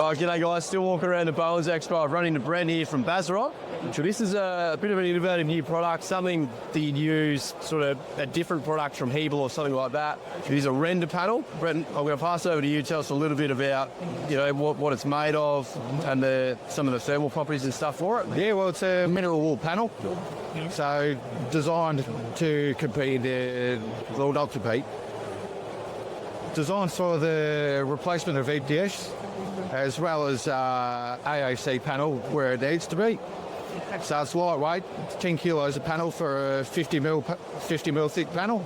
Oh, g'day guys, still walking around the Bowens Expo. I've run into Brent here from BASROC. So this is a bit of an innovative new product, something that you'd use, sort of a different product from Hebel or something like that. It is a render panel. Brent, I'm going to pass over to you. Tell us a little bit about, what it's made of and some of the thermal properties and stuff for it. Yeah, well, it's a mineral wool panel, so designed to compete, well, not compete, designed for the replacement of EPS, as well as AAC panel where it needs to be. So it's lightweight, 10 kilos a panel for a 50 mil thick panel.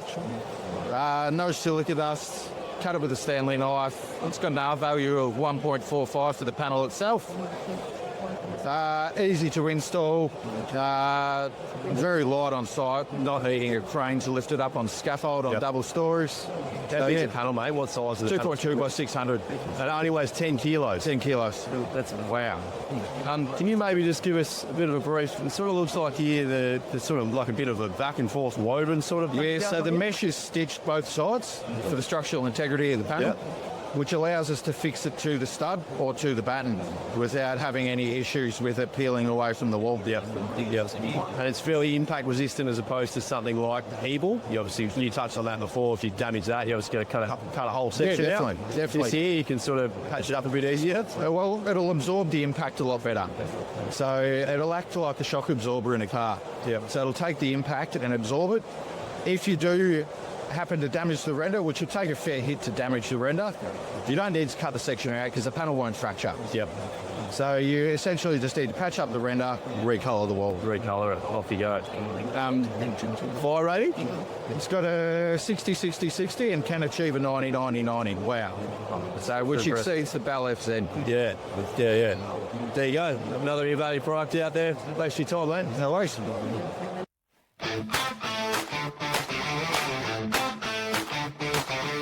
No silica dust, cut it with a Stanley knife. It's got an R value of 1.45 for the panel itself. Easy to install, very light on site, not needing a crane to lift it up on scaffold on double stories. How big's the panel, mate? What size is it? 2.2 by 600. It only weighs 10 kilos. 10 kilos. That's wow. Can you maybe just give us a bit of a brief? It sort of looks like here the sort of like a bit of a back and forth woven sort of. Yeah, so the mesh is stitched both sides for the structural integrity of the panel, which allows us to fix it to the stud or to the batten without having any issues with it peeling away from the wall. Yep. And it's fairly impact resistant as opposed to something like Hebel. You touched on that before. If you damage that, you're just going to cut a whole section out. Definitely. This here, you can sort of patch it up a bit easier. Well, it'll absorb the impact a lot better. So it'll act like the shock absorber in a car. Yep. So it'll take the impact and absorb it. If you do happen to damage the render, which will take a fair hit to damage the render, you don't need to cut the section out because the panel won't fracture. Yep. So you essentially just need to patch up the render, recolour the wall. Recolour it, off you go. Fire rating? It's got a 60-60-60 and can achieve a 90-90-90. Wow. So which exceeds the Bell FZ. Yeah. There you go. Another innovative product out there. Thanks for your time, mate. No worries.